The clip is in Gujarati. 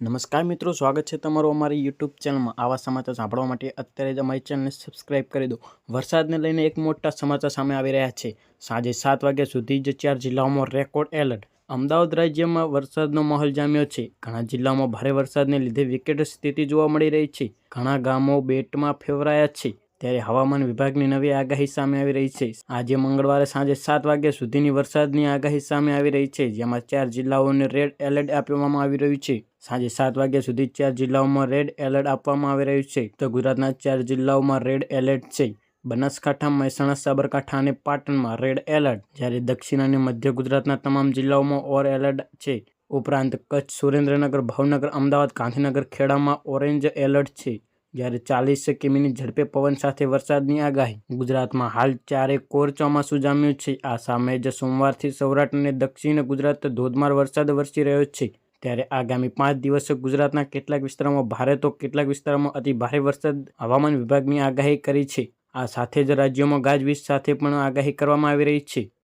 નમસ્કાર મિત્રો, સ્વાગત છે તમારું અમારી યુટ્યુબ ચેનલમાં। આવા સમાચાર સાંભળવા માટે અત્યારે જ અમારી ચેનલને સબસ્ક્રાઇબ કરી દો। વરસાદને લઈને એક મોટા સમાચાર સામે આવી રહ્યા છે। સાંજે 7 વાગ્યા સુધી જ 4 જિલ્લાઓમાં રેકોર્ડ એલર્ટ। અમદાવાદ રાજ્યમાં વરસાદનો માહોલ જામ્યો છે। ઘણા જિલ્લાઓમાં ભારે વરસાદને લીધે વિકટ સ્થિતિ જોવા મળી રહી છે। ઘણા ગામો બેટમાં ફેરવાયા છે। ત્યારે હવામાન વિભાગની નવી આગાહી સામે આવી રહી છે। આજે મંગળવારે સાંજે 7 વાગ્યા સુધીની વરસાદની આગાહી સામે આવી રહી છે, જેમાં 4 જિલ્લાઓને રેડ એલર્ટ આપવામાં આવી રહ્યું છે। સાંજે 7 વાગ્યા સુધી 4 જિલ્લાઓમાં રેડ એલર્ટ આપવામાં આવી રહ્યું છે। તો ગુજરાતના 4 જિલ્લાઓમાં રેડ એલર્ટ છે। બનાસકાંઠા, મહેસાણા, સાબરકાંઠા અને પાટણમાં રેડ એલર્ટ, જ્યારે દક્ષિણ અને મધ્ય ગુજરાતના તમામ જિલ્લાઓમાં ઓર એલર્ટ છે। ઉપરાંત કચ્છ, સુરેન્દ્રનગર, ભાવનગર, અમદાવાદ, ગાંધીનગર, ખેડામાં ઓરેન્જ એલર્ટ છે, જ્યારે 40 કિમીની ઝડપે પવન સાથે વરસાદની આગાહી। ગુજરાતમાં હાલ ચારે કોર ચોમાસું જામ્યું છે। આ સામે જ સોમવારથી સૌરાષ્ટ્ર અને દક્ષિણ ગુજરાત ધોધમાર વરસાદ વરસી રહ્યો છે। ત્યારે આગામી 5 દિવસ ગુજરાતના કેટલાક વિસ્તારોમાં ભારે તો કેટલાક વિસ્તારોમાં અતિ ભારે વરસાદ હવામાન વિભાગની આગાહી કરી છે। આ સાથે જ રાજ્યોમાં ગાજવીજ સાથે પણ આગાહી કરવામાં આવી રહી છે।